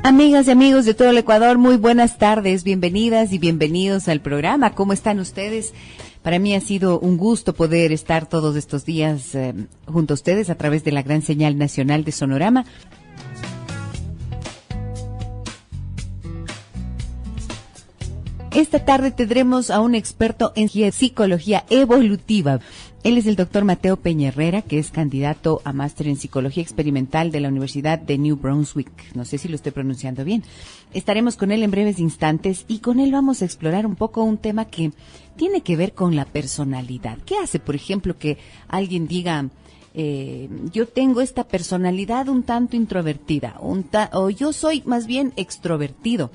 Amigas y amigos de todo el Ecuador, muy buenas tardes, bienvenidas y bienvenidos al programa. ¿Cómo están ustedes? Para mí ha sido un gusto poder estar todos estos días junto a ustedes a través de la gran señal nacional de Sonorama. Esta tarde tendremos a un experto en psicología evolutiva. Él es el doctor Mateo Peña Herrera, que es candidato a máster en psicología experimental de la Universidad de New Brunswick. No sé si lo estoy pronunciando bien. Estaremos con él en breves instantes y con él vamos a explorar un poco un tema que tiene que ver con la personalidad. ¿Qué hace, por ejemplo, que alguien diga, yo tengo esta personalidad un tanto introvertida, o yo soy más bien extrovertido?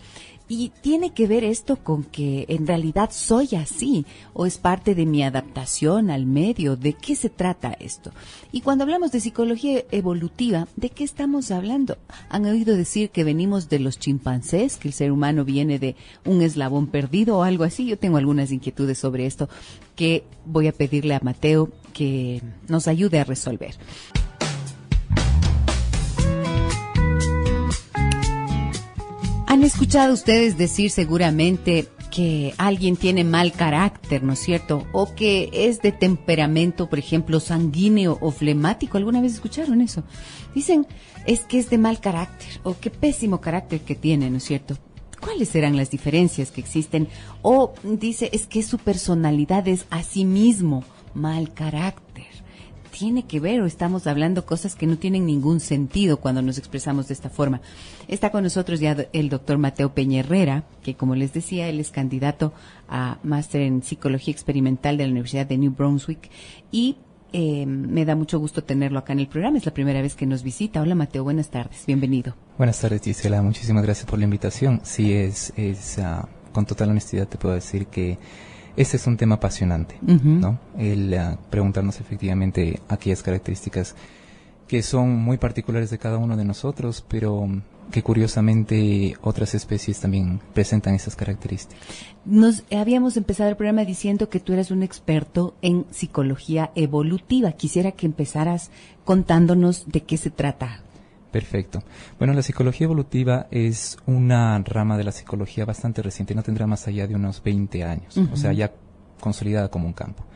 Y tiene que ver esto con que en realidad soy así, o es parte de mi adaptación al medio. ¿De qué se trata esto? Y cuando hablamos de psicología evolutiva, ¿de qué estamos hablando? ¿Han oído decir que venimos de los chimpancés, que el ser humano viene de un eslabón perdido o algo así? Yo tengo algunas inquietudes sobre esto que voy a pedirle a Mateo que nos ayude a resolver. Han escuchado ustedes decir seguramente que alguien tiene mal carácter, ¿no es cierto? O que es de temperamento, por ejemplo, sanguíneo o flemático. ¿Alguna vez escucharon eso? Dicen, es que es de mal carácter o qué pésimo carácter que tiene, ¿no es cierto? ¿Cuáles serán las diferencias que existen? O dice, es que su personalidad es a sí mismo mal carácter. ¿Tiene que ver o estamos hablando cosas que no tienen ningún sentido cuando nos expresamos de esta forma? Está con nosotros ya el doctor Mateo Peña Herrera, que como les decía, él es candidato a máster en psicología experimental de la Universidad de New Brunswick y me da mucho gusto tenerlo acá en el programa. Es la primera vez que nos visita. Hola Mateo, buenas tardes, bienvenido. Buenas tardes Gisela, muchísimas gracias por la invitación. Sí, con total honestidad te puedo decir que este es un tema apasionante, ¿no? El preguntarnos efectivamente aquellas características que son muy particulares de cada uno de nosotros, pero que curiosamente otras especies también presentan esas características. Nos habíamos empezado el programa diciendo que tú eres un experto en psicología evolutiva. Quisiera que empezaras contándonos de qué se trata. Perfecto. Bueno, la psicología evolutiva es una rama de la psicología bastante reciente, no tendrá más allá de unos 20 años, o sea, ya consolidada como un campo.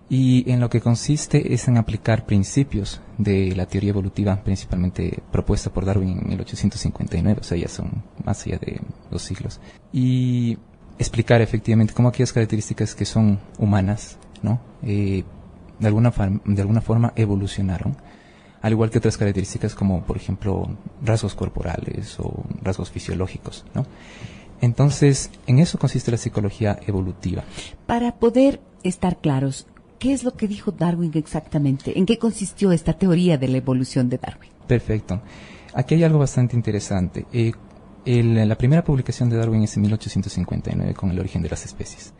Y en lo que consiste es en aplicar principios de la teoría evolutiva, principalmente propuesta por Darwin en 1859, o sea, ya son más allá de 2 siglos. Y explicar efectivamente cómo aquellas características que son humanas, ¿no? De alguna forma evolucionaron, al igual que otras características como, por ejemplo, rasgos corporales o rasgos fisiológicos, ¿no? Entonces, en eso consiste la psicología evolutiva. Para poder estar claros, ¿qué es lo que dijo Darwin exactamente? ¿En qué consistió esta teoría de la evolución de Darwin? Perfecto. Aquí hay algo bastante interesante. La primera publicación de Darwin es en 1859 con El origen de las especies.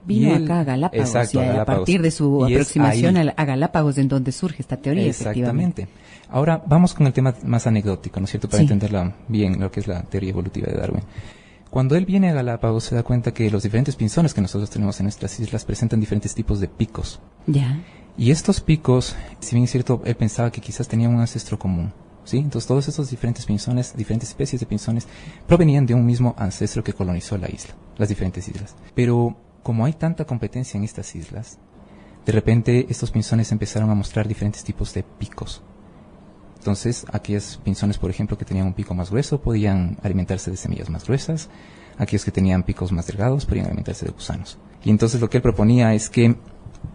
Vino acá a Galápagos, exacto, y a partir de su aproximación a Galápagos en donde surge esta teoría. Exactamente. Ahora vamos con el tema más anecdótico, ¿no es cierto? Para entenderla bien, lo que es la teoría evolutiva de Darwin. Cuando él viene a Galápagos se da cuenta que los diferentes pinzones que nosotros tenemos en nuestras islas presentan diferentes tipos de picos. Ya. Y estos picos, si bien es cierto, él pensaba que quizás tenían un ancestro común, ¿sí? Entonces todos estos diferentes pinzones, diferentes especies de pinzones, provenían de un mismo ancestro que colonizó la isla, las diferentes islas. Pero como hay tanta competencia en estas islas, de repente estos pinzones empezaron a mostrar diferentes tipos de picos. Entonces, aquellos pinzones, por ejemplo, que tenían un pico más grueso, podían alimentarse de semillas más gruesas. Aquellos que tenían picos más delgados, podían alimentarse de gusanos. Y entonces lo que él proponía es que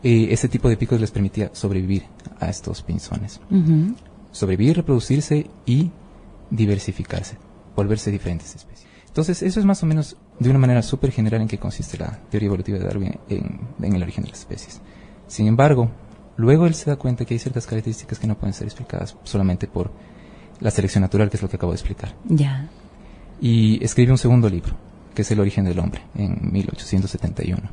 ese tipo de picos les permitía sobrevivir a estos pinzones. Sobrevivir, reproducirse y diversificarse, volverse diferentes especies. Entonces, eso es más o menos de una manera súper general en qué consiste la teoría evolutiva de Darwin en el origen de las especies. Sin embargo, luego él se da cuenta que hay ciertas características que no pueden ser explicadas solamente por la selección natural, que es lo que acabo de explicar. Ya. Y escribe un segundo libro, que es El origen del hombre, en 1871.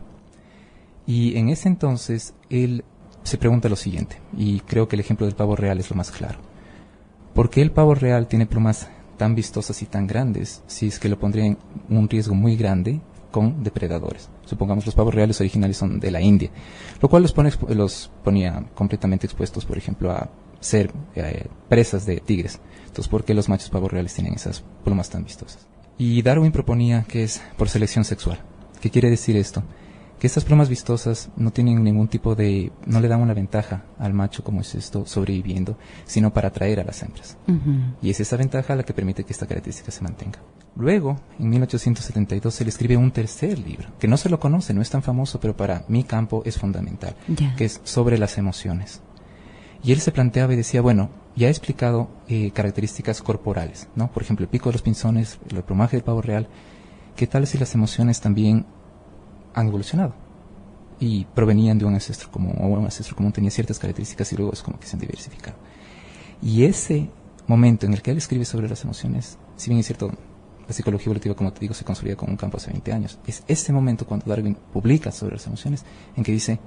Y en ese entonces, él se pregunta lo siguiente, y creo que el ejemplo del pavo real es lo más claro. ¿Por qué el pavo real tiene plumas tan vistosas y tan grandes si es que lo pondría en un riesgo muy grande con depredadores? Supongamos los pavos reales originales son de la India, lo cual los ponía completamente expuestos, por ejemplo, a ser presas de tigres. Entonces, ¿por qué los machos pavos reales tienen esas plumas tan vistosas? Y Darwin proponía que es por selección sexual. ¿Qué quiere decir esto? Que estas plumas vistosas no tienen ningún tipo de, no le dan una ventaja al macho como es esto sobreviviendo, sino para atraer a las hembras. Y es esa ventaja la que permite que esta característica se mantenga. Luego, en 1872 se le escribe un tercer libro, que no se lo conoce, no es tan famoso, pero para mi campo es fundamental, que es sobre las emociones. Y él se planteaba y decía, bueno, ya he explicado características corporales, ¿no? Por ejemplo, el pico de los pinzones, el plumaje del pavo real. ¿Qué tal si las emociones también han evolucionado y provenían de un ancestro común, o un ancestro común tenía ciertas características y luego es como que se han diversificado? Y ese momento en el que él escribe sobre las emociones, si bien es cierto, la psicología evolutiva, como te digo, se consolida como un campo hace 20 años, es ese momento cuando Darwin publica sobre las emociones en que dice,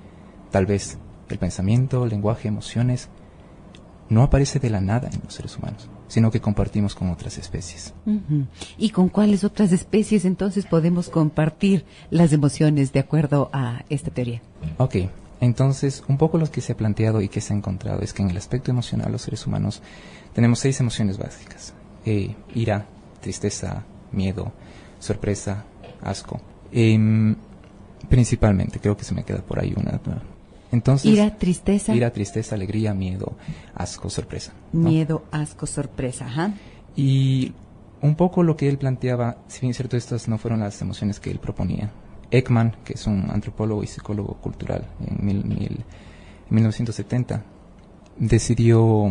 tal vez el pensamiento, el lenguaje, emociones, no aparece de la nada en los seres humanos, sino que compartimos con otras especies. ¿Y con cuáles otras especies entonces podemos compartir las emociones de acuerdo a esta teoría? Ok, entonces un poco lo que se ha planteado y que se ha encontrado es que en el aspecto emocional los seres humanos tenemos 6 emociones básicas. Ira, tristeza, miedo, sorpresa, asco. Principalmente, creo que se me queda por ahí una. Entonces, ira, tristeza, alegría, miedo, asco, sorpresa, ¿no? Miedo, asco, sorpresa, ajá. Y un poco lo que él planteaba, si bien es cierto, estas no fueron las emociones que él proponía. Ekman, que es un antropólogo y psicólogo cultural, en 1970, decidió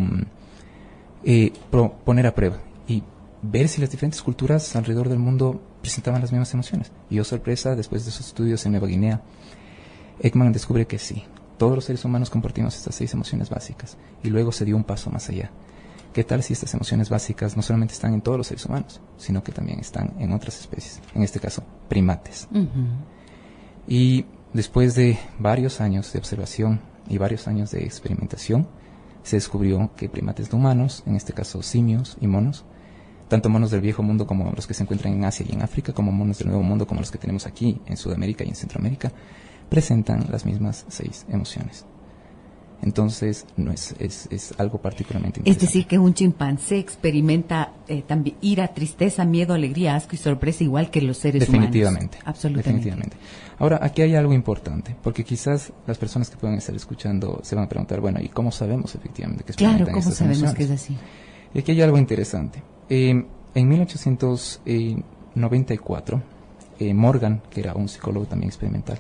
poner a prueba y ver si las diferentes culturas alrededor del mundo presentaban las mismas emociones. Y, oh sorpresa, después de sus estudios en Nueva Guinea, Ekman descubre que sí, todos los seres humanos compartimos estas 6 emociones básicas, y luego se dio un paso más allá. ¿Qué tal si estas emociones básicas no solamente están en todos los seres humanos, sino que también están en otras especies, en este caso, primates? Y después de varios años de observación y varios años de experimentación, se descubrió que primates no humanos, en este caso simios y monos, tanto monos del viejo mundo como los que se encuentran en Asia y en África, como monos del nuevo mundo como los que tenemos aquí en Sudamérica y en Centroamérica, presentan las mismas 6 emociones. Entonces, no es algo particularmente interesante. Es decir, que un chimpancé experimenta también ira, tristeza, miedo, alegría, asco y sorpresa igual que los seres Definitivamente, humanos. Absolutamente. Definitivamente. Ahora, aquí hay algo importante, porque quizás las personas que puedan estar escuchando se van a preguntar, bueno, ¿y cómo sabemos efectivamente que experimentan estas emociones? Claro, ¿cómo sabemos que es así? Y aquí hay algo interesante. En 1894, Morgan, que era un psicólogo también experimental,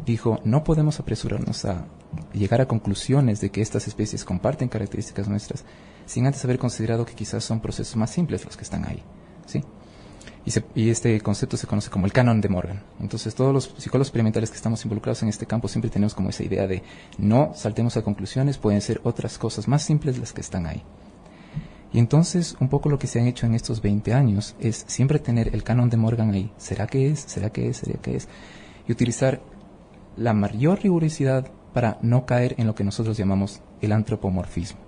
dijo, no podemos apresurarnos a llegar a conclusiones de que estas especies comparten características nuestras sin antes haber considerado que quizás son procesos más simples los que están ahí, ¿sí? Y este concepto se conoce como el canon de Morgan. Entonces todos los psicólogos experimentales que estamos involucrados en este campo siempre tenemos como esa idea de no saltemos a conclusiones, pueden ser otras cosas más simples las que están ahí. Y entonces un poco lo que se han hecho en estos 20 años es siempre tener el canon de Morgan ahí. ¿Será que es? ¿Será que es? ¿Será que es? Y utilizar la mayor rigurosidad para no caer en lo que nosotros llamamos el antropomorfismo.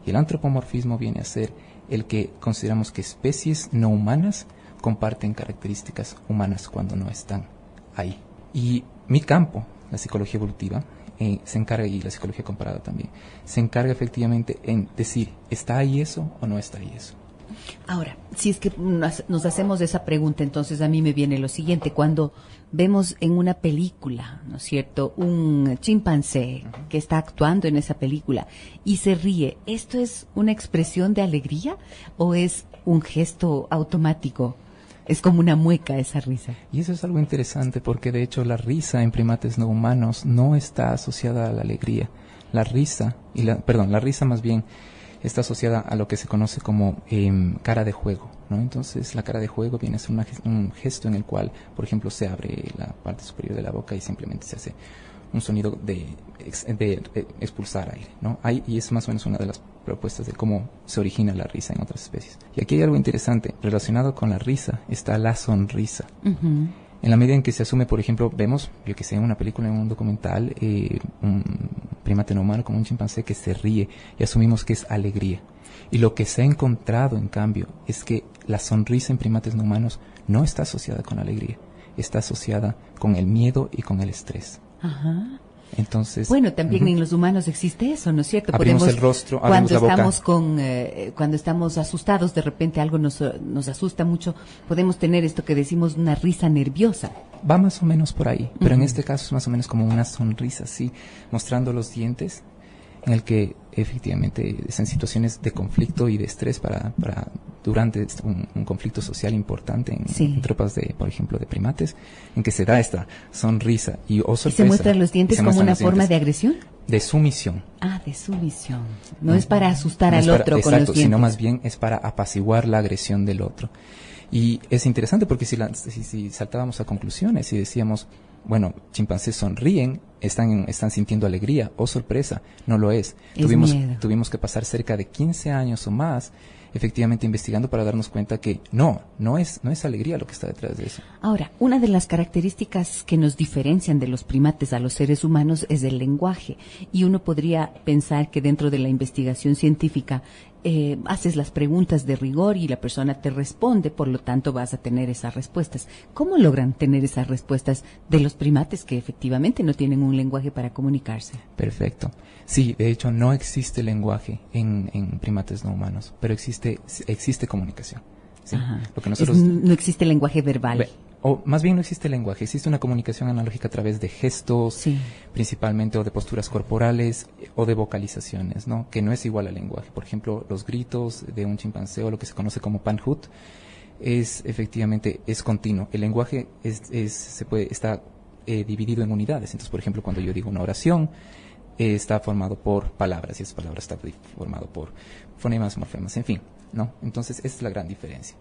Y el antropomorfismo viene a ser el que consideramos que especies no humanas comparten características humanas cuando no están ahí. Y mi campo, la psicología evolutiva, se encarga, y la psicología comparada también, se encarga efectivamente en decir, ¿está ahí eso o no está ahí eso? Ahora, si es que nos hacemos esa pregunta, entonces a mí me viene lo siguiente. Cuando vemos en una película, ¿no es cierto?, un chimpancé que está actuando en esa película y se ríe, ¿esto es una expresión de alegría o es un gesto automático? Es como una mueca esa risa. Y eso es algo interesante porque de hecho la risa en primates no humanos no está asociada a la alegría. La risa más bien está asociada a lo que se conoce como cara de juego, ¿no? Entonces la cara de juego viene a ser un gesto en el cual, por ejemplo, se abre la parte superior de la boca y simplemente se hace un sonido de expulsar aire, ¿no? Y es más o menos una de las propuestas de cómo se origina la risa en otras especies. Y aquí hay algo interesante, relacionado con la risa está la sonrisa. En la medida en que se asume, por ejemplo, vemos, yo que sé, en una película, en un documental, un primate no humano como un chimpancé que se ríe y asumimos que es alegría. Y lo que se ha encontrado, en cambio, es que la sonrisa en primates no humanos no está asociada con la alegría, está asociada con el miedo y con el estrés. Ajá. Entonces, bueno, también en los humanos existe eso, ¿no es cierto? Abrimos el rostro, abrimos la boca. Cuando estamos asustados, de repente algo nos asusta mucho, podemos tener esto que decimos una risa nerviosa. Va más o menos por ahí, pero en este caso es más o menos como una sonrisa, así, mostrando los dientes, en el que efectivamente es en situaciones de conflicto y de estrés durante un conflicto social importante en tropas de, por ejemplo, de primates, en que se da esta sonrisa y sorpresa. ¿Y se muestran los dientes como una forma de agresión? De sumisión. Ah, de sumisión. No es para asustar al otro con los dientes. Sino más bien es para apaciguar la agresión del otro. Y es interesante porque si saltábamos a conclusiones y decíamos, bueno, chimpancés sonríen, están sintiendo alegría o sorpresa, no lo es. Tuvimos que pasar cerca de 15 años o más efectivamente investigando para darnos cuenta que no es alegría lo que está detrás de eso. Ahora, una de las características que nos diferencian de los primates a los seres humanos es el lenguaje, y uno podría pensar que dentro de la investigación científica haces las preguntas de rigor y la persona te responde, por lo tanto vas a tener esas respuestas. ¿Cómo logran tener esas respuestas de los primates que efectivamente no tienen un lenguaje para comunicarse? Perfecto. Sí, de hecho no existe lenguaje en primates no humanos, pero existe comunicación. ¿Sí? Lo que no existe lenguaje verbal. O más bien no existe lenguaje, existe una comunicación analógica a través de gestos, principalmente, o de posturas corporales, o de vocalizaciones, ¿no? Que no es igual al lenguaje. Por ejemplo, los gritos de un chimpancé, o lo que se conoce como panhoot, efectivamente continuo. El lenguaje está dividido en unidades. Entonces, por ejemplo, cuando yo digo una oración, está formado por palabras, y esa palabra está formado por fonemas, morfemas, en fin, ¿no? Entonces, esa es la gran diferencia.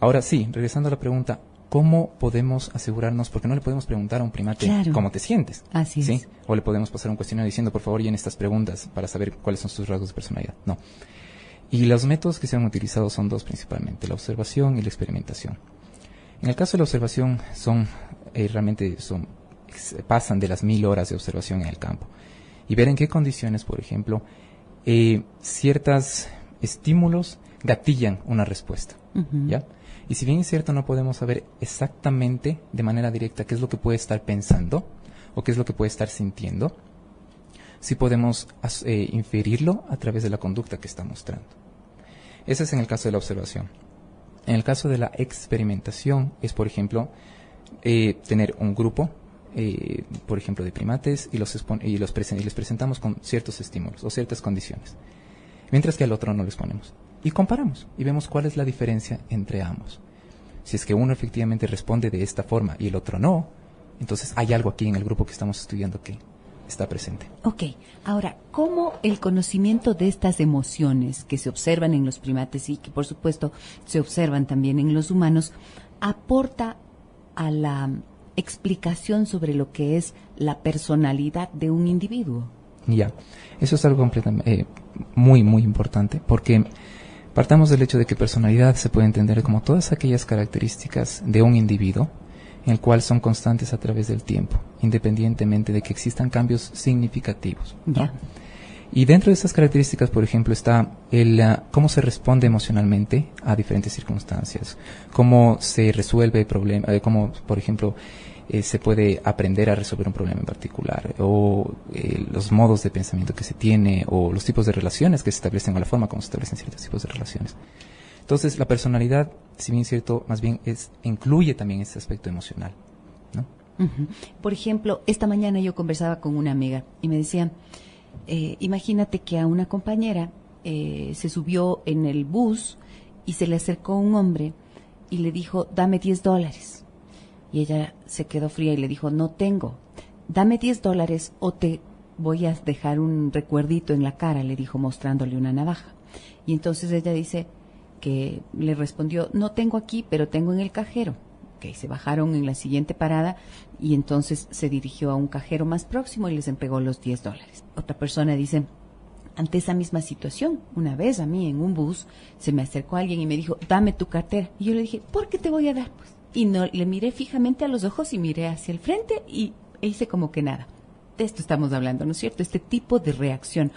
Ahora sí, regresando a la pregunta, ¿cómo podemos asegurarnos? Porque no le podemos preguntar a un primate cómo te sientes. Así es. O le podemos pasar un cuestionario diciendo, por favor, llenen estas preguntas para saber cuáles son sus rasgos de personalidad. No. Y los métodos que se han utilizado son dos principalmente, la observación y la experimentación. En el caso de la observación, pasan de las 1000 horas de observación en el campo. Y ver en qué condiciones, por ejemplo, ciertos estímulos gatillan una respuesta. ¿Ya? Y si bien es cierto, no podemos saber exactamente de manera directa qué es lo que puede estar pensando o qué es lo que puede estar sintiendo, sí podemos inferirlo a través de la conducta que está mostrando. Ese es en el caso de la observación. En el caso de la experimentación es, por ejemplo, tener un grupo, por ejemplo, de primates y les presentamos con ciertos estímulos o ciertas condiciones, mientras que al otro no les ponemos. Y comparamos y vemos cuál es la diferencia entre ambos. Si es que uno efectivamente responde de esta forma y el otro no, entonces hay algo aquí en el grupo que estamos estudiando que está presente. Ok, ahora, ¿cómo el conocimiento de estas emociones que se observan en los primates y que por supuesto se observan también en los humanos aporta a la explicación sobre lo que es la personalidad de un individuo? Ya, eso es algo completamente muy, muy importante, porque partamos del hecho de que personalidad se puede entender como todas aquellas características de un individuo en el cual son constantes a través del tiempo, independientemente de que existan cambios significativos, ¿no? Ya. Y dentro de estas características, por ejemplo, está cómo se responde emocionalmente a diferentes circunstancias, cómo se resuelve el problema, cómo, por ejemplo, se puede aprender a resolver un problema en particular, o los modos de pensamiento que se tiene, o los tipos de relaciones que se establecen, o la forma como se establecen ciertos tipos de relaciones. Entonces, la personalidad, si bien es cierto, más bien incluye también este aspecto emocional, ¿no? Uh-huh. Por ejemplo, esta mañana yo conversaba con una amiga y me decía, imagínate que a una compañera se subió en el bus y se le acercó un hombre y le dijo, dame $10. Y ella se quedó fría y le dijo, no tengo, dame $10 o te voy a dejar un recuerdito en la cara, le dijo mostrándole una navaja. Y entonces ella dice que le respondió, no tengo aquí, pero tengo en el cajero. Okay, se bajaron en la siguiente parada y entonces se dirigió a un cajero más próximo y les entregó los $10. Otra persona dice, ante esa misma situación, una vez a mí en un bus se me acercó alguien y me dijo, dame tu cartera. Y yo le dije, ¿por qué te voy a dar? Pues, y no, le miré fijamente a los ojos y miré hacia el frente e hice como que nada. De esto estamos hablando, ¿no es cierto? Este tipo de reacción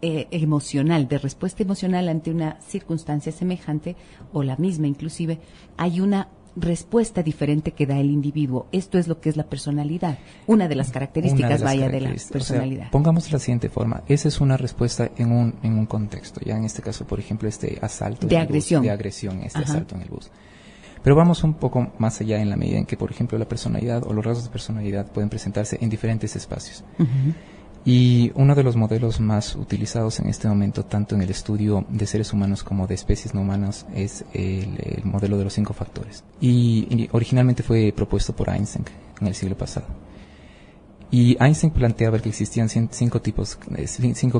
emocional, de respuesta emocional ante una circunstancia semejante o la misma inclusive, hay una respuesta diferente que da el individuo. Esto es lo que es la personalidad. Una de las características, de la personalidad. O sea, pongamos de la siguiente forma. Esa es una respuesta en un contexto. Ya en este caso, por ejemplo, este asalto. De agresión. Asalto en el bus. Pero vamos un poco más allá en la medida en que, por ejemplo, la personalidad o los rasgos de personalidad pueden presentarse en diferentes espacios. Y uno de los modelos más utilizados en este momento, tanto en el estudio de seres humanos como de especies no humanas, es el modelo de los 5 factores. Y originalmente fue propuesto por Eysenck en el siglo pasado. Y Eysenck planteaba que existían 5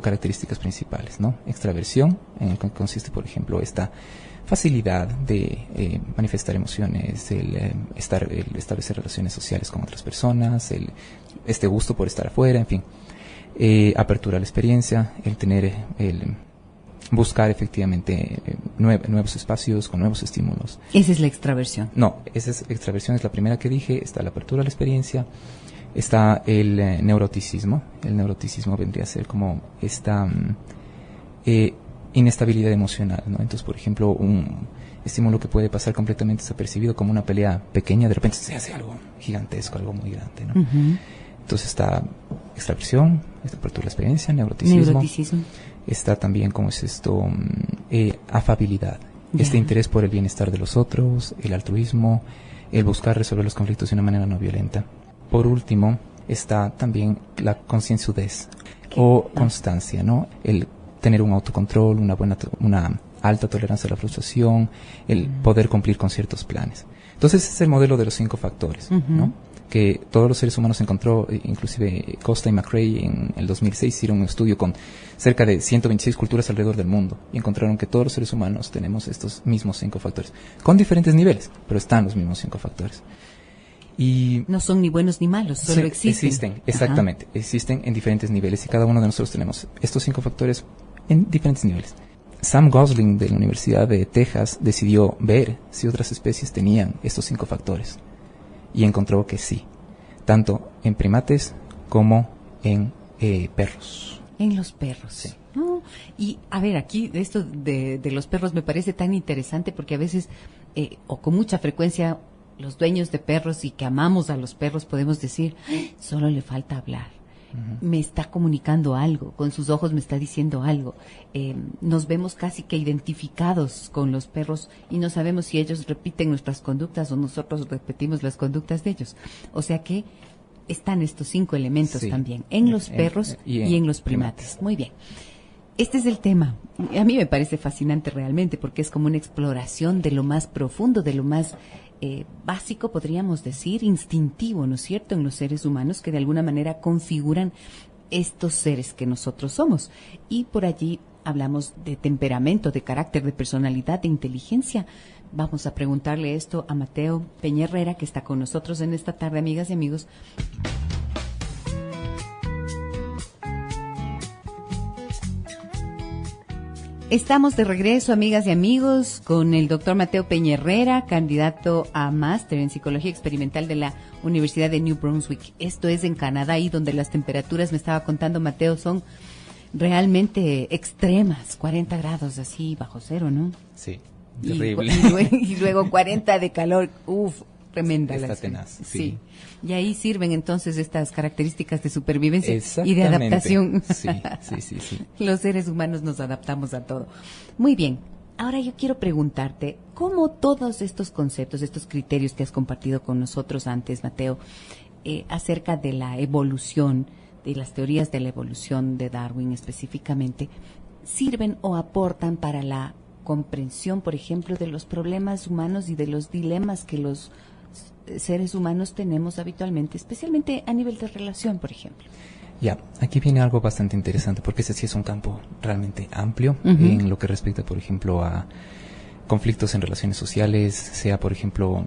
características principales, ¿no? Extraversión, en el que consiste, por ejemplo, esta facilidad de manifestar emociones, el establecer relaciones sociales con otras personas, este gusto por estar afuera, en fin. Apertura a la experiencia, el buscar efectivamente nuevos espacios con nuevos estímulos. Esa es la extraversión. No, extraversión es la primera que dije. Está la apertura a la experiencia, está el neuroticismo. El neuroticismo vendría a ser como esta inestabilidad emocional, ¿no? Entonces, por ejemplo, un estímulo que puede pasar completamente desapercibido, como una pelea pequeña, de repente se hace algo gigantesco, algo muy grande, ¿no? Entonces está extraversión, esta apertura a la experiencia, neuroticismo. Está también, ¿cómo es esto? Afabilidad. Este interés por el bienestar de los otros, el altruismo, el buscar resolver los conflictos de una manera no violenta. Por último, está también la concienzudez o constancia, ¿no? El tener un autocontrol, una alta tolerancia a la frustración, el poder cumplir con ciertos planes. Entonces, ese es el modelo de los 5 factores, ¿no? Que todos los seres humanos encontró, inclusive Costa y McRae en el 2006 hicieron un estudio con cerca de 126 culturas alrededor del mundo y encontraron que todos los seres humanos tenemos estos mismos 5 factores, con diferentes niveles, pero están los mismos 5 factores. Y no son ni buenos ni malos, solo existen. Existen, exactamente, existen en diferentes niveles y cada uno de nosotros tenemos estos 5 factores en diferentes niveles. Sam Gosling de la Universidad de Texas decidió ver si otras especies tenían estos 5 factores. Y encontró que sí, tanto en primates como en perros. En los perros. Sí. No, y a ver, aquí esto de los perros me parece tan interesante porque a veces, o con mucha frecuencia, los dueños de perros y que amamos a los perros podemos decir, solo le falta hablar. Me está comunicando algo, con sus ojos me está diciendo algo. Nos vemos casi que identificados con los perros y no sabemos si ellos repiten nuestras conductas o nosotros repetimos las conductas de ellos. O sea que están estos 5 elementos también, en los perros y en los primates. Muy bien. Este es el tema. A mí me parece fascinante realmente porque es como una exploración de lo más profundo, de lo más básico, podríamos decir, instintivo, ¿no es cierto?, en los seres humanos que de alguna manera configuran estos seres que nosotros somos. Y por allí hablamos de temperamento, de carácter, de personalidad, de inteligencia. Vamos a preguntarle esto a Mateo Peñerrera, que está con nosotros en esta tarde, amigas y amigos. Estamos de regreso, amigas y amigos, con el doctor Mateo Peñerrera, candidato a máster en Psicología Experimental de la Universidad de New Brunswick. Esto es en Canadá, y donde las temperaturas, me estaba contando Mateo, son realmente extremas, 40 grados así bajo cero, ¿no? Sí, terrible. Y luego 40 de calor, tremenda. Está tenaz, sí. Y ahí sirven entonces estas características de supervivencia y de adaptación. Sí. Los seres humanos nos adaptamos a todo. Muy bien. Ahora yo quiero preguntarte, ¿cómo todos estos conceptos, estos criterios que has compartido con nosotros antes, Mateo, acerca de la evolución, de las teorías de la evolución de Darwin específicamente, sirven o aportan para la comprensión, por ejemplo, de los problemas humanos y de los dilemas que los seres humanos tenemos habitualmente, especialmente a nivel de relación, por ejemplo? Ya, aquí viene algo bastante interesante, porque ese sí es un campo realmente amplio en lo que respecta, por ejemplo, a conflictos en relaciones sociales, sea, por ejemplo,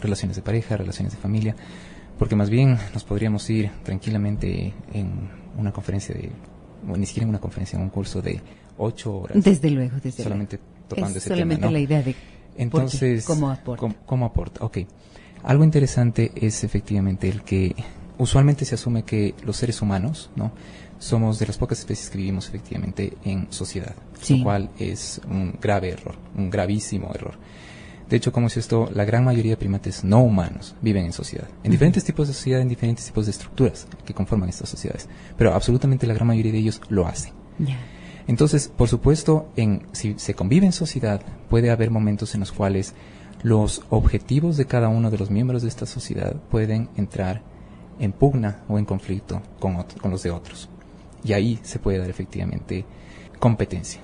relaciones de pareja, relaciones de familia, porque más bien nos podríamos ir tranquilamente en una conferencia o ni siquiera en una conferencia, en un curso de 8 horas. Desde luego. Solamente tocando ese solamente tema, ¿no? La idea de entonces, ¿cómo aporta? ¿Cómo aporta? Ok. Algo interesante es efectivamente el que usualmente se asume que los seres humanos, ¿no?, somos de las pocas especies que vivimos efectivamente en sociedad, sí, lo cual es un grave error, un gravísimo error. De hecho, como es esto, la gran mayoría de primates no humanos viven en sociedad, en diferentes tipos de sociedad, en diferentes tipos de estructuras que conforman estas sociedades, pero absolutamente la gran mayoría de ellos lo hacen. Entonces, por supuesto, si se convive en sociedad, puede haber momentos en los cuales los objetivos de cada uno de los miembros de esta sociedad pueden entrar en pugna o en conflicto con los de otros. Y ahí se puede dar efectivamente competencia.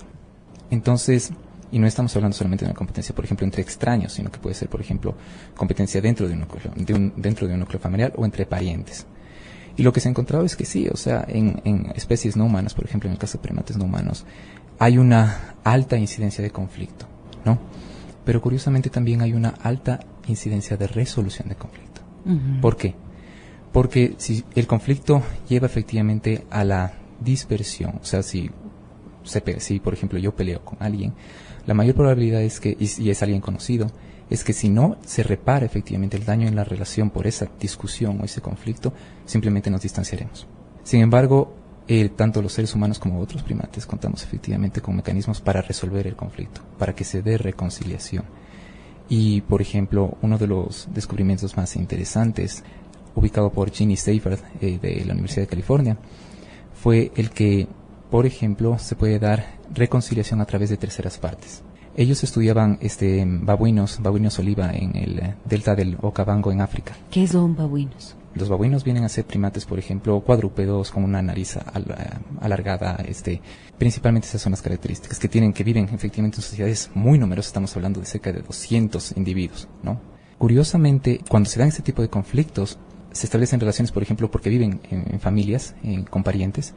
Entonces, y no estamos hablando solamente de una competencia, por ejemplo, entre extraños, sino que puede ser, por ejemplo, competencia dentro de un núcleo familiar o entre parientes. Y lo que se ha encontrado es que sí, o sea, en especies no humanas, por ejemplo, en el caso de primates no humanos, hay una alta incidencia de conflicto, ¿no? Pero curiosamente también hay una alta incidencia de resolución de conflicto. ¿Por qué? Porque si el conflicto lleva efectivamente a la dispersión, o sea, si por ejemplo yo peleo con alguien, la mayor probabilidad es que, y es alguien conocido, es que si no se repara efectivamente el daño en la relación por esa discusión o ese conflicto, simplemente nos distanciaremos. Sin embargo, tanto los seres humanos como otros primates contamos efectivamente con mecanismos para resolver el conflicto, para que se dé reconciliación. Y, por ejemplo, uno de los descubrimientos más interesantes, ubicado por Ginny Seifert de la Universidad de California, fue el que, por ejemplo, se puede dar reconciliación a través de terceras partes. Ellos estudiaban babuinos oliva en el delta del Okavango en África. ¿Qué son babuinos? Los babuinos vienen a ser primates, por ejemplo, cuadrúpedos con una nariz alargada, principalmente esas son las características que viven efectivamente en sociedades muy numerosas, estamos hablando de cerca de 200 individuos, ¿no? Curiosamente, cuando se dan este tipo de conflictos, se establecen relaciones, por ejemplo, porque viven en familias, con parientes,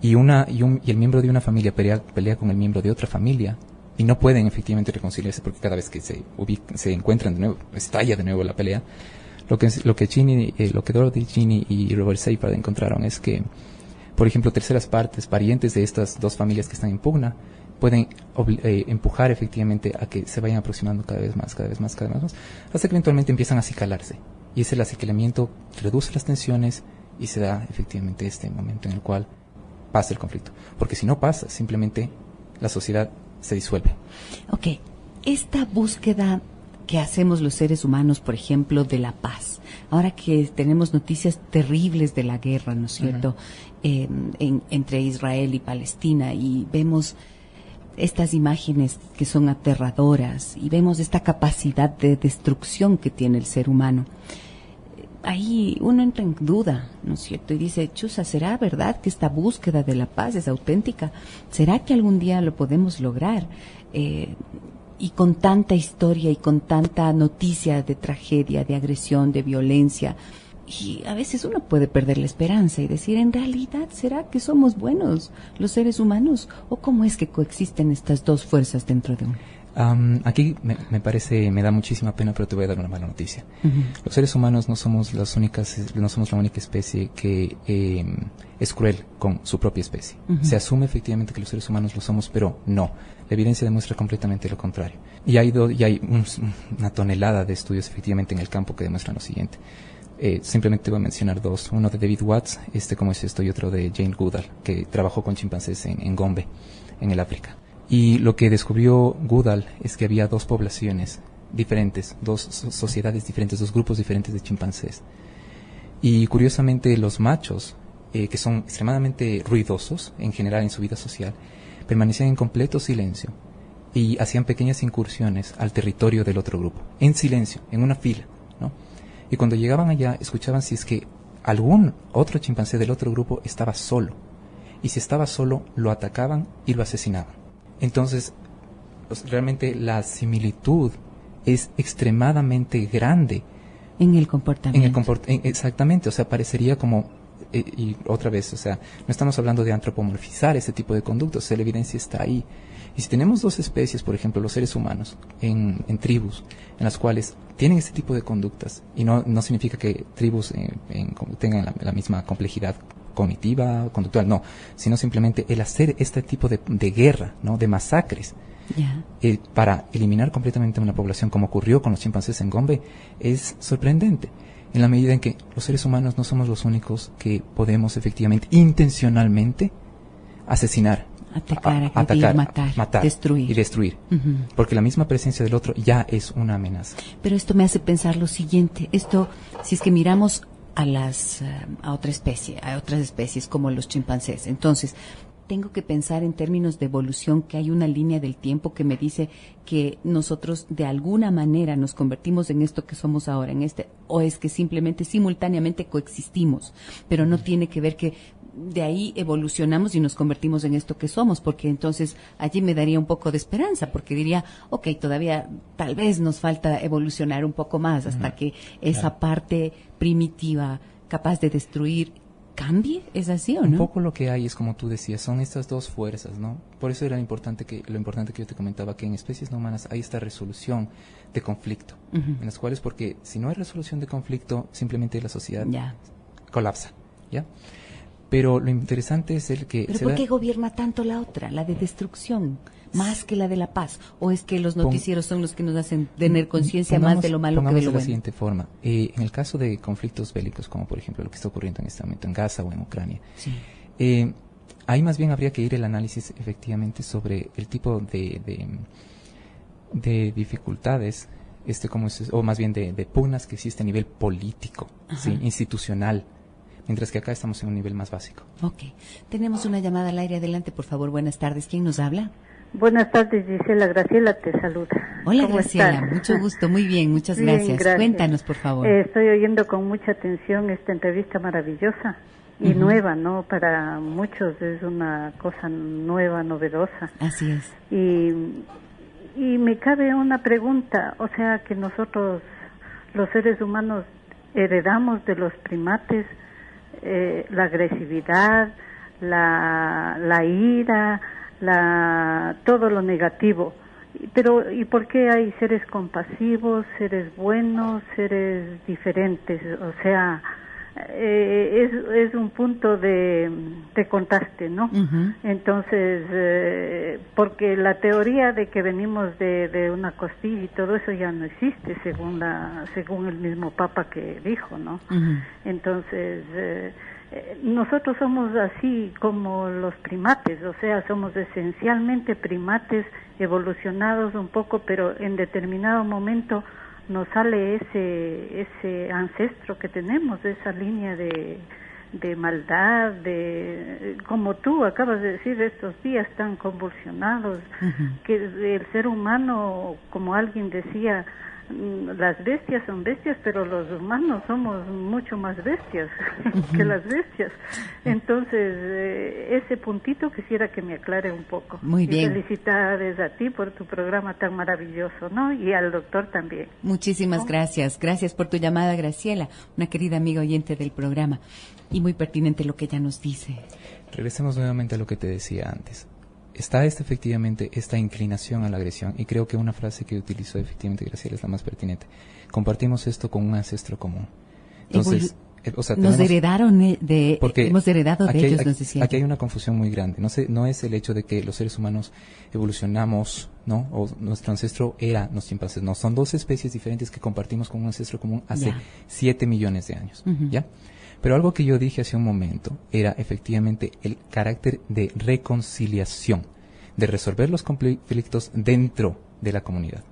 y el miembro de una familia pelea con el miembro de otra familia, y no pueden efectivamente reconciliarse porque cada vez que se encuentran de nuevo, estalla de nuevo la pelea. Lo que Dorothy, Ginny y Robert Seifert encontraron es que, por ejemplo, terceras partes, parientes de estas dos familias que están en pugna, pueden empujar efectivamente a que se vayan aproximando cada vez más, hasta que eventualmente empiezan a acicalarse. Y ese acicalamiento reduce las tensiones y se da efectivamente este momento en el cual pasa el conflicto. Porque si no pasa, simplemente la sociedad se disuelve. Ok, esta búsqueda que hacemos los seres humanos, por ejemplo, de la paz, ahora que tenemos noticias terribles de la guerra, ¿no es cierto?, entre Israel y Palestina, y vemos estas imágenes que son aterradoras, y vemos esta capacidad de destrucción que tiene el ser humano. Ahí uno entra en duda, ¿no es cierto? Y dice, chusa, ¿será verdad que esta búsqueda de la paz es auténtica? ¿Será que algún día lo podemos lograr? Y con tanta historia y con tanta noticia de tragedia, de agresión, de violencia, y a veces uno puede perder la esperanza y decir, ¿en realidad será que somos buenos los seres humanos? ¿O cómo es que coexisten estas dos fuerzas dentro de uno? Aquí me da muchísima pena, pero te voy a dar una mala noticia. Los seres humanos no somos la única especie que es cruel con su propia especie. Se asume efectivamente que los seres humanos lo somos, pero no. La evidencia demuestra completamente lo contrario. Y hay una tonelada de estudios efectivamente en el campo que demuestran lo siguiente. Simplemente voy a mencionar dos. Uno de David Watts, y otro de Jane Goodall, que trabajó con chimpancés en Gombe, en el África. Y lo que descubrió Goodall es que había dos poblaciones diferentes, dos sociedades diferentes, dos grupos diferentes de chimpancés. Y curiosamente los machos, que son extremadamente ruidosos en general en su vida social, permanecían en completo silencio y hacían pequeñas incursiones al territorio del otro grupo, en silencio, en una fila, ¿no? Y cuando llegaban allá, escuchaban si es que algún otro chimpancé del otro grupo estaba solo. Y si estaba solo, lo atacaban y lo asesinaban. Entonces, realmente la similitud es extremadamente grande. En el comportamiento. Exactamente, o sea, parecería como, y otra vez, o sea, no estamos hablando de antropomorfizar ese tipo de conductas, o sea, la evidencia está ahí. Y si tenemos dos especies, por ejemplo, los seres humanos, en tribus, en las cuales tienen este tipo de conductas, y no significa que tribus tengan la misma complejidad cognitiva, conductual, no, sino simplemente el hacer este tipo de guerra, ¿no?, de masacres, para eliminar completamente una población, como ocurrió con los chimpancés en Gombe, es sorprendente, en la medida en que los seres humanos no somos los únicos que podemos efectivamente, intencionalmente, asesinar Atacar, agredir, matar, destruir. Y destruir. Porque la misma presencia del otro ya es una amenaza. Pero esto me hace pensar lo siguiente. Esto, si es que miramos a otras especies como los chimpancés, entonces tengo que pensar en términos de evolución, que hay una línea del tiempo que me dice que nosotros de alguna manera nos convertimos en esto que somos ahora, o es que simplemente simultáneamente coexistimos, pero no tiene que ver que de ahí evolucionamos y nos convertimos en esto que somos, porque entonces allí me daría un poco de esperanza, porque diría, ok, todavía tal vez nos falta evolucionar un poco más hasta que esa parte primitiva capaz de destruir cambie. ¿Es así o no? Un poco lo que hay es, como tú decías, son estas dos fuerzas, ¿no? Por eso era lo importante que yo te comentaba, que en especies no humanas hay esta resolución de conflicto, en las cuales, porque si no hay resolución de conflicto, simplemente la sociedad colapsa, ¿ya? Pero lo interesante es el que... ¿Pero por qué gobierna tanto la otra, la de destrucción, más que la de la paz? ¿O es que los noticieros son los que nos hacen tener conciencia más de lo malo que de lo bueno? De la siguiente forma. En el caso de conflictos bélicos, como por ejemplo lo que está ocurriendo en este momento en Gaza o en Ucrania, ahí más bien habría que ir el análisis efectivamente sobre el tipo de dificultades, o más bien de pugnas que existe a nivel político, institucional, mientras que acá estamos en un nivel más básico. Ok. Tenemos una llamada al aire. Adelante, por favor. Buenas tardes. ¿Quién nos habla? Buenas tardes, Gisela. Graciela te saluda. Hola, Graciela. Estás? Mucho gusto. Muy bien. Muchas gracias. Cuéntanos, por favor. Estoy oyendo con mucha atención esta entrevista maravillosa y nueva, ¿no? Para muchos es una cosa nueva, novedosa. Así es. Y me cabe una pregunta. O sea, que nosotros, los seres humanos, heredamos de los primates la agresividad, la ira, todo lo negativo. Pero ¿y por qué hay seres compasivos, seres buenos, seres diferentes? O sea, es un punto de contraste, ¿no? Entonces, porque la teoría de que venimos de una costilla y todo eso ya no existe, según el mismo Papa que dijo, ¿no? Entonces, nosotros somos así como los primates, o sea, somos esencialmente primates evolucionados un poco, pero en determinado momento nos sale ese ancestro que tenemos, esa línea de maldad, como tú acabas de decir, estos días tan convulsionados, que el ser humano, como alguien decía, las bestias son bestias, pero los humanos somos mucho más bestias que las bestias. Entonces, ese puntito quisiera que me aclare un poco. Muy bien. Y felicidades a ti por tu programa tan maravilloso, ¿no? Y al doctor también. Muchísimas gracias. Gracias por tu llamada, Graciela, una querida amiga oyente del programa. Y muy pertinente lo que ella nos dice. Regresemos nuevamente a lo que te decía antes. Está efectivamente esta inclinación a la agresión, y creo que una frase que utilizó efectivamente Graciela es la más pertinente. Compartimos esto con un ancestro común. Entonces, nos heredaron hemos heredado de ellos, nos decían. Aquí hay una confusión muy grande. No es el hecho de que los seres humanos evolucionamos, ¿no? O nuestro ancestro eran los chimpancés. No, son dos especies diferentes que compartimos con un ancestro común hace 7 millones de años, ¿ya? Pero algo que yo dije hace un momento era efectivamente el carácter de reconciliación, de resolver los conflictos dentro de la comunidad.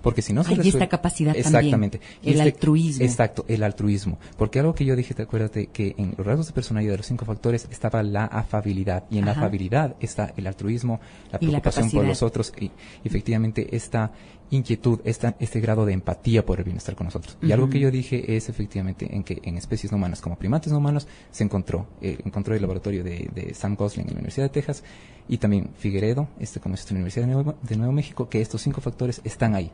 Porque si no se resuelve... esta capacidad exactamente, también, el altruismo. Exacto, el altruismo. Porque algo que yo dije, acuérdate que en los rasgos de personalidad de los 5 factores estaba la afabilidad. Y en la afabilidad está el altruismo, la preocupación por los otros y efectivamente esta inquietud, este grado de empatía por el bienestar con nosotros. Y algo que yo dije es efectivamente en que en especies no humanas como primates no humanos se encontró el laboratorio de Sam Gosling en la Universidad de Texas y también Figueredo, como es la Universidad de Nuevo México, que estos 5 factores están ahí.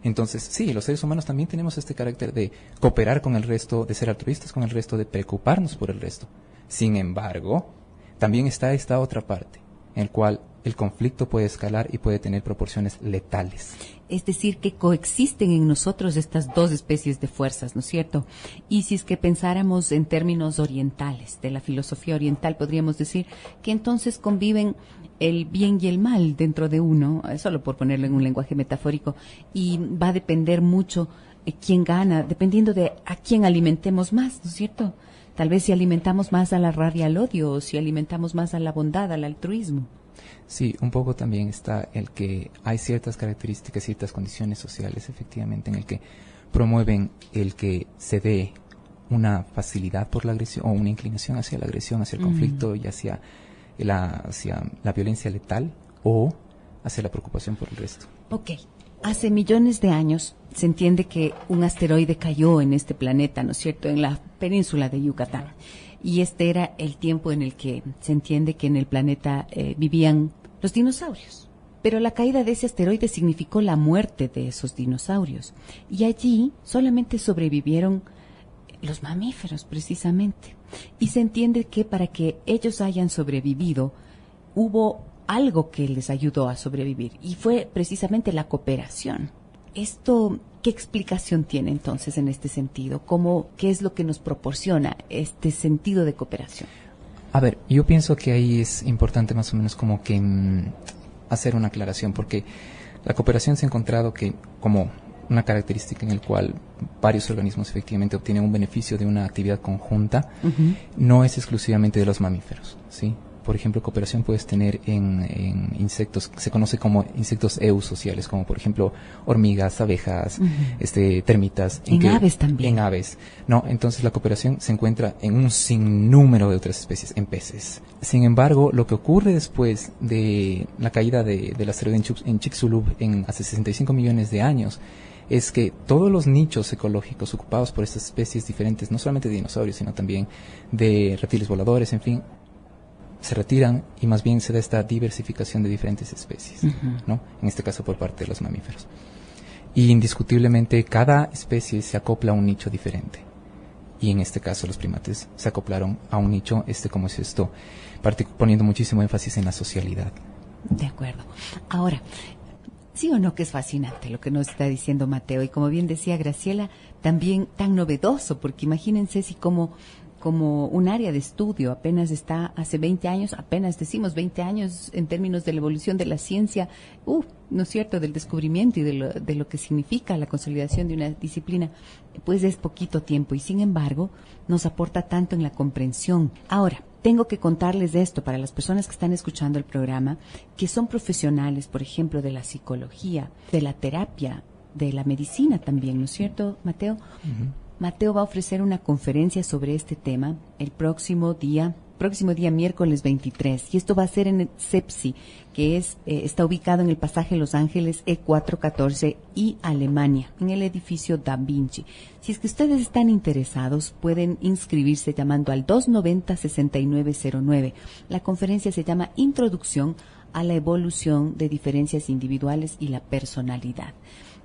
Entonces, sí, los seres humanos también tenemos este carácter de cooperar con el resto, de ser altruistas con el resto, de preocuparnos por el resto. Sin embargo, también está esta otra parte, en la cual el conflicto puede escalar y puede tener proporciones letales. Es decir, que coexisten en nosotros estas dos especies de fuerzas, ¿no es cierto? Y si es que pensáramos en términos orientales, de la filosofía oriental, podríamos decir que entonces conviven el bien y el mal dentro de uno, solo por ponerlo en un lenguaje metafórico, y va a depender mucho quién gana, dependiendo de a quién alimentemos más, ¿no es cierto? Tal vez si alimentamos más a la rabia, al odio, o si alimentamos más a la bondad, al altruismo. Sí, un poco también está el que hay ciertas características, ciertas condiciones sociales, efectivamente, en el que promueven el que se dé una facilidad por la agresión o una inclinación hacia la agresión, hacia el conflicto y hacia la violencia letal o hacia la preocupación por el resto. Ok. Hace millones de años se entiende que un asteroide cayó en este planeta, ¿no es cierto?, en la península de Yucatán. Y este era el tiempo en el que se entiende que en el planeta vivían los dinosaurios. Pero la caída de ese asteroide significó la muerte de esos dinosaurios. Y allí solamente sobrevivieron los mamíferos, precisamente. Y se entiende que para que ellos hayan sobrevivido, hubo algo que les ayudó a sobrevivir. Y fue precisamente la cooperación. Esto, ¿qué explicación tiene entonces en este sentido? ¿Qué es lo que nos proporciona este sentido de cooperación? A ver, yo pienso que ahí es importante más o menos como que hacer una aclaración, porque la cooperación se ha encontrado que como una característica en el cual varios organismos efectivamente obtienen un beneficio de una actividad conjunta, no es exclusivamente de los mamíferos, ¿sí? Por ejemplo, cooperación puedes tener en insectos, se conoce como insectos eusociales, como por ejemplo hormigas, abejas, termitas. En aves también. En aves. No, entonces la cooperación se encuentra en un sinnúmero de otras especies, en peces. Sin embargo, lo que ocurre después de la caída del asteroide en Chicxulub hace 65 millones de años, es que todos los nichos ecológicos ocupados por estas especies diferentes, no solamente de dinosaurios, sino también de reptiles voladores, en fin, se retiran y más bien se da esta diversificación de diferentes especies, ¿no? En este caso por parte de los mamíferos. Y indiscutiblemente cada especie se acopla a un nicho diferente. Y en este caso los primates se acoplaron a un nicho, como es esto, poniendo muchísimo énfasis en la socialidad. De acuerdo. Ahora, sí o no que es fascinante lo que nos está diciendo Mateo, y como bien decía Graciela, también tan novedoso, porque imagínense si como un área de estudio apenas está hace 20 años, apenas decimos 20 años en términos de la evolución de la ciencia, ¿no es cierto?, del descubrimiento y de lo que significa la consolidación de una disciplina, pues es poquito tiempo y sin embargo nos aporta tanto en la comprensión. Ahora, tengo que contarles de esto para las personas que están escuchando el programa, que son profesionales, por ejemplo, de la psicología, de la terapia, de la medicina también, ¿no es cierto, Mateo? Mateo va a ofrecer una conferencia sobre este tema el próximo día miércoles 23, y esto va a ser en el CEPSI, que está ubicado en el pasaje Los Ángeles E414 y Alemania, en el edificio Da Vinci. Si es que ustedes están interesados, pueden inscribirse llamando al 290-6909. La conferencia se llama Introducción a la evolución de diferencias individuales y la personalidad.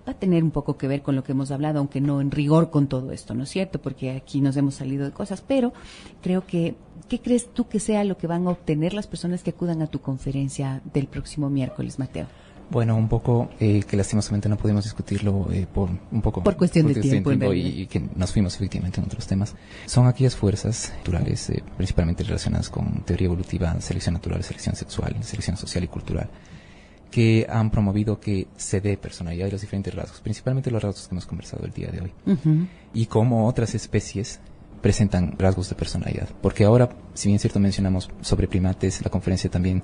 Va a tener un poco que ver con lo que hemos hablado, aunque no en rigor con todo esto, ¿no es cierto? Porque aquí nos hemos salido de cosas, pero creo que, ¿qué crees tú que sea lo que van a obtener las personas que acudan a tu conferencia del próximo miércoles, Mateo? Bueno, un poco que lastimosamente no pudimos discutirlo por cuestión de tiempo y que nos fuimos efectivamente en otros temas. Son aquellas fuerzas naturales, principalmente relacionadas con teoría evolutiva, selección natural, selección sexual, selección social y cultural, que han promovido que se dé personalidad de los diferentes rasgos, principalmente los rasgos que hemos conversado el día de hoy, y cómo otras especies presentan rasgos de personalidad. Porque ahora, si bien es cierto mencionamos sobre primates, la conferencia también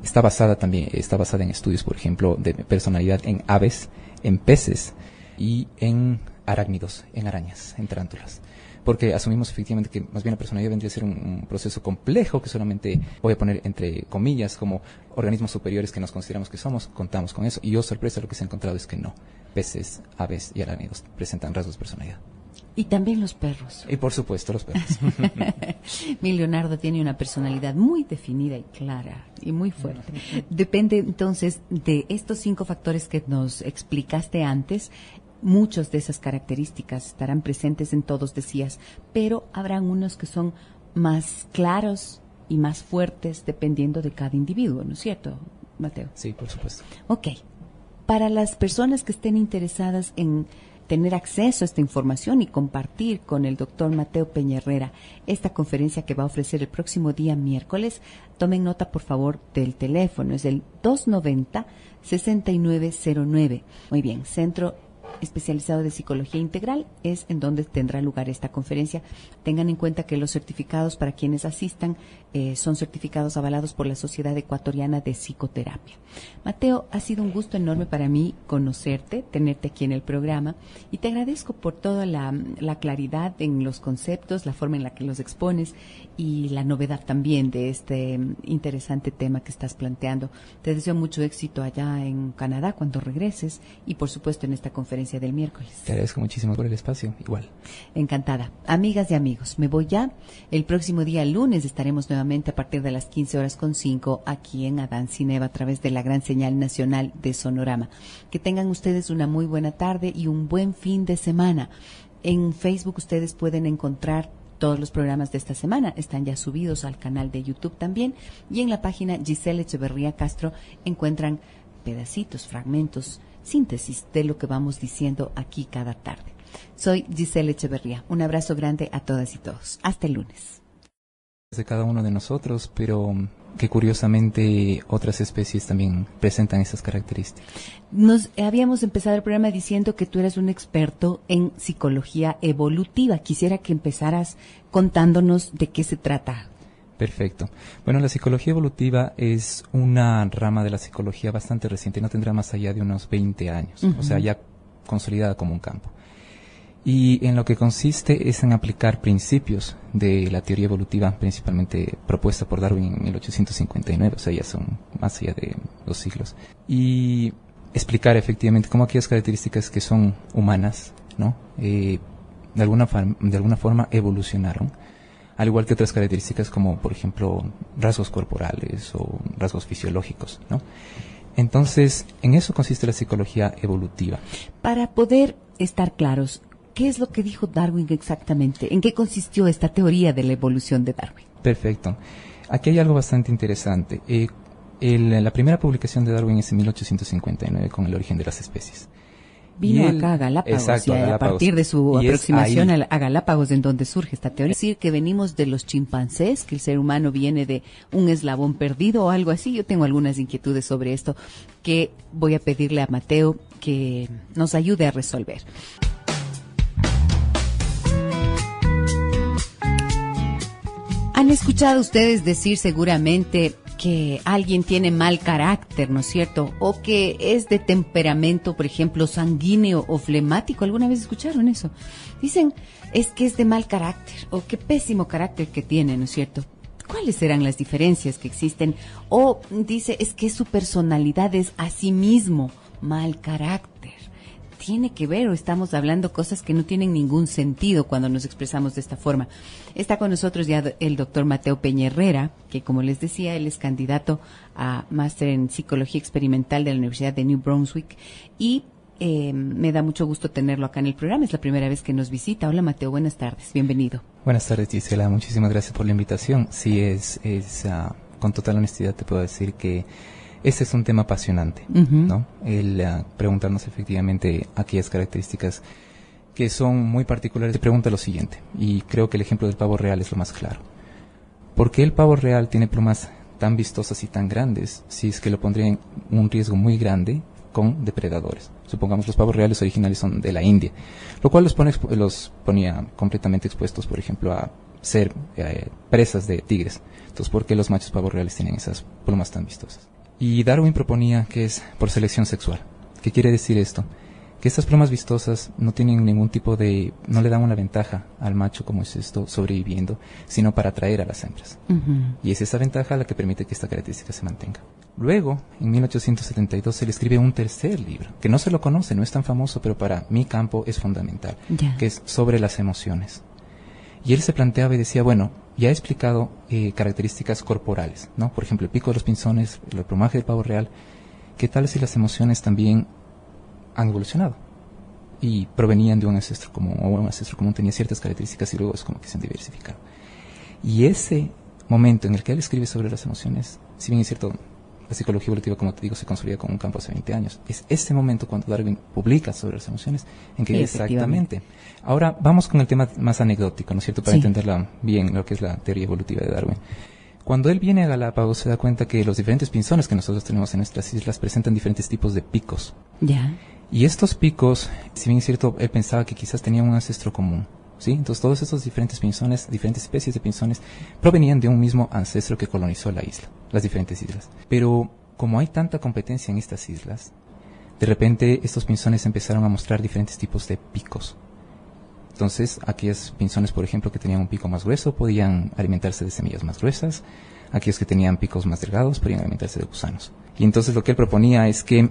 está basada en estudios, por ejemplo, de personalidad en aves, en peces y en arácnidos, en arañas, en tarántulas. Porque asumimos efectivamente que más bien la personalidad vendría a ser un proceso complejo que solamente, voy a poner entre comillas, como organismos superiores que nos consideramos que somos, contamos con eso. Y sorpresa, lo que se ha encontrado es que no. Peces, aves y arácnidos presentan rasgos de personalidad. Y también los perros. Y por supuesto los perros. Mi Leonardo tiene una personalidad muy definida y clara y muy fuerte. Depende entonces de estos 5 factores que nos explicaste antes. Muchas de esas características estarán presentes en todos, decías, pero habrán unos que son más claros y más fuertes dependiendo de cada individuo, ¿no es cierto, Mateo? Sí, por supuesto. Ok. Para las personas que estén interesadas en tener acceso a esta información y compartir con el doctor Mateo Peñerrera esta conferencia que va a ofrecer el próximo día miércoles, tomen nota por favor del teléfono, es el 290-6909. Muy bien, Centro especializado de Psicología Integral, es en donde tendrá lugar esta conferencia. Tengan en cuenta que los certificados para quienes asistan son certificados avalados por la Sociedad Ecuatoriana de Psicoterapia. Mateo, ha sido un gusto enorme para mí conocerte, tenerte aquí en el programa, y te agradezco por toda la claridad en los conceptos, la forma en la que los expones y la novedad también de este interesante tema que estás planteando. Te deseo mucho éxito allá en Canadá cuando regreses y por supuesto en esta conferencia del miércoles. Te agradezco muchísimo por el espacio, igual. Encantada. Amigas y amigos, me voy ya. El próximo día lunes estaremos nuevamente a partir de las 15:05 aquí en Adán Cineva a través de la gran señal nacional de Sonorama. Que tengan ustedes una muy buena tarde y un buen fin de semana. En Facebook ustedes pueden encontrar todos los programas de esta semana, están ya subidos al canal de YouTube también, y en la página Giselle Echeverría Castro encuentran pedacitos, fragmentos, síntesis de lo que vamos diciendo aquí cada tarde. Soy Giselle Echeverría. Un abrazo grande a todas y todos. Hasta el lunes. De cada uno de nosotros, pero que curiosamente otras especies también presentan esas características. Nos habíamos empezado el programa diciendo que tú eres un experto en psicología evolutiva. Quisiera que empezaras contándonos de qué se trata. Perfecto. Bueno, la psicología evolutiva es una rama de la psicología bastante reciente, no tendrá más allá de unos 20 años, o sea, ya consolidada como un campo. Y en lo que consiste es en aplicar principios de la teoría evolutiva, principalmente propuesta por Darwin en 1859, o sea, ya son más allá de 2 siglos. Y explicar efectivamente cómo aquellas características que son humanas, ¿no? De alguna forma evolucionaron, al igual que otras características como, por ejemplo, rasgos corporales o rasgos fisiológicos, ¿no? Entonces, en eso consiste la psicología evolutiva. Para poder estar claros, ¿qué es lo que dijo Darwin exactamente? ¿En qué consistió esta teoría de la evolución de Darwin? Perfecto. Aquí hay algo bastante interesante. La primera publicación de Darwin es en 1859 con El origen de las especies. Vino acá a Galápagos, exacto, y a partir de su aproximación a Galápagos en donde surge esta teoría. Es decir, que venimos de los chimpancés, que el ser humano viene de un eslabón perdido o algo así. Yo tengo algunas inquietudes sobre esto que voy a pedirle a Mateo que nos ayude a resolver. Han escuchado ustedes decir seguramente que alguien tiene mal carácter, ¿no es cierto? O que es de temperamento, por ejemplo, sanguíneo o flemático. ¿Alguna vez escucharon eso? Dicen, es que es de mal carácter o qué pésimo carácter que tiene, ¿no es cierto? ¿Cuáles serán las diferencias que existen? O dice, es que su personalidad es a sí mismo mal carácter. ¿Tiene que ver o estamos hablando cosas que no tienen ningún sentido cuando nos expresamos de esta forma? Está con nosotros ya el doctor Mateo Peñerrera, que como les decía, él es candidato a máster en Psicología Experimental de la Universidad de New Brunswick y me da mucho gusto tenerlo acá en el programa. Es la primera vez que nos visita. Hola Mateo, buenas tardes, bienvenido. Buenas tardes Gisela, muchísimas gracias por la invitación. Sí, con total honestidad te puedo decir que este es un tema apasionante, ¿no? El preguntarnos efectivamente aquellas características que son muy particulares. Te pregunta lo siguiente, y creo que el ejemplo del pavo real es lo más claro. ¿Por qué el pavo real tiene plumas tan vistosas y tan grandes si es que lo pondría en un riesgo muy grande con depredadores? Supongamos los pavos reales originales son de la India, lo cual los ponía completamente expuestos, por ejemplo, a ser presas de tigres. Entonces, ¿por qué los machos pavos reales tienen esas plumas tan vistosas? Y Darwin proponía que es por selección sexual. ¿Qué quiere decir esto? Que estas plumas vistosas no tienen ningún tipo no le dan una ventaja al macho como es esto sobreviviendo, sino para atraer a las hembras. Y es esa ventaja la que permite que esta característica se mantenga. Luego, en 1872, se le escribe un tercer libro, que no se lo conoce, no es tan famoso, pero para mi campo es fundamental, que es sobre las emociones. Y él se planteaba y decía, bueno, ya he explicado características corporales, ¿no? Por ejemplo, el pico de los pinzones, el plumaje del pavo real. ¿Qué tal si las emociones también han evolucionado? Y provenían de un ancestro común, o un ancestro común tenía ciertas características y luego es como que se han diversificado. Y ese momento en el que él escribe sobre las emociones, si bien es cierto, la psicología evolutiva, como te digo, se consolida como un campo hace 20 años. Es este momento cuando Darwin publica sobre las emociones en que exactamente. Ahora vamos con el tema más anecdótico, ¿no es cierto? Para entenderla bien, lo que es la teoría evolutiva de Darwin. Cuando él viene a Galápagos se da cuenta que los diferentes pinzones que nosotros tenemos en nuestras islas presentan diferentes tipos de picos. Y estos picos, si bien es cierto, él pensaba que quizás tenían un ancestro común, ¿sí? Entonces todos estos diferentes pinzones, diferentes especies de pinzones, provenían de un mismo ancestro que colonizó la isla, las diferentes islas. Pero como hay tanta competencia en estas islas, de repente estos pinzones empezaron a mostrar diferentes tipos de picos. Entonces, aquellos pinzones, por ejemplo, que tenían un pico más grueso, podían alimentarse de semillas más gruesas. Aquellos que tenían picos más delgados, podían alimentarse de gusanos. Y entonces lo que él proponía es que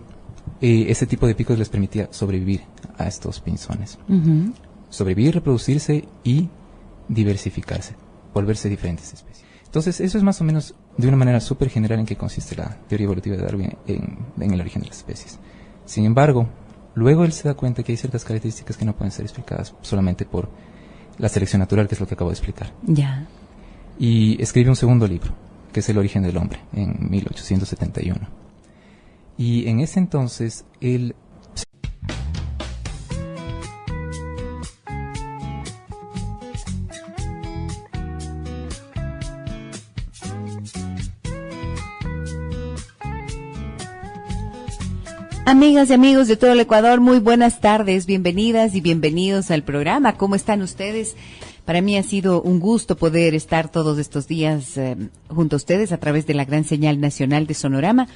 ese tipo de picos les permitía sobrevivir a estos pinzones. Sobrevivir, reproducirse y diversificarse, volverse diferentes especies. Entonces, eso es más o menos de una manera súper general en qué consiste la teoría evolutiva de Darwin en el origen de las especies. Sin embargo, luego él se da cuenta que hay ciertas características que no pueden ser explicadas solamente por la selección natural, que es lo que acabo de explicar. Ya. Y escribe un segundo libro, que es El origen del hombre, en 1871. Y en ese entonces, él... Amigas y amigos de todo el Ecuador, muy buenas tardes, bienvenidas y bienvenidos al programa. ¿Cómo están ustedes? Para mí ha sido un gusto poder estar todos estos días junto a ustedes a través de la gran señal nacional de Sonorama.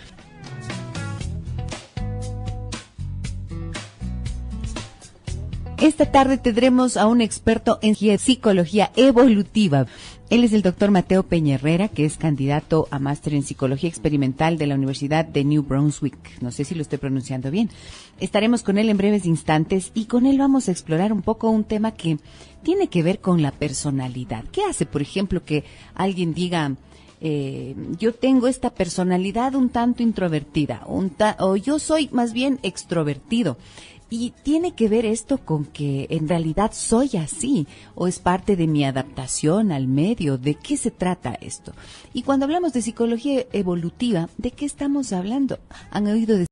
Esta tarde tendremos a un experto en psicología evolutiva. Él es el doctor Mateo Peñerrera, que es candidato a máster en psicología experimental de la Universidad de New Brunswick. No sé si lo estoy pronunciando bien. Estaremos con él en breves instantes y con él vamos a explorar un poco un tema que tiene que ver con la personalidad. ¿Qué hace, por ejemplo, que alguien diga, yo tengo esta personalidad un tanto introvertida, o yo soy más bien extrovertido? Y tiene que ver esto con que en realidad soy así, o es parte de mi adaptación al medio. ¿De qué se trata esto? Y cuando hablamos de psicología evolutiva, ¿de qué estamos hablando? ¿Han oído de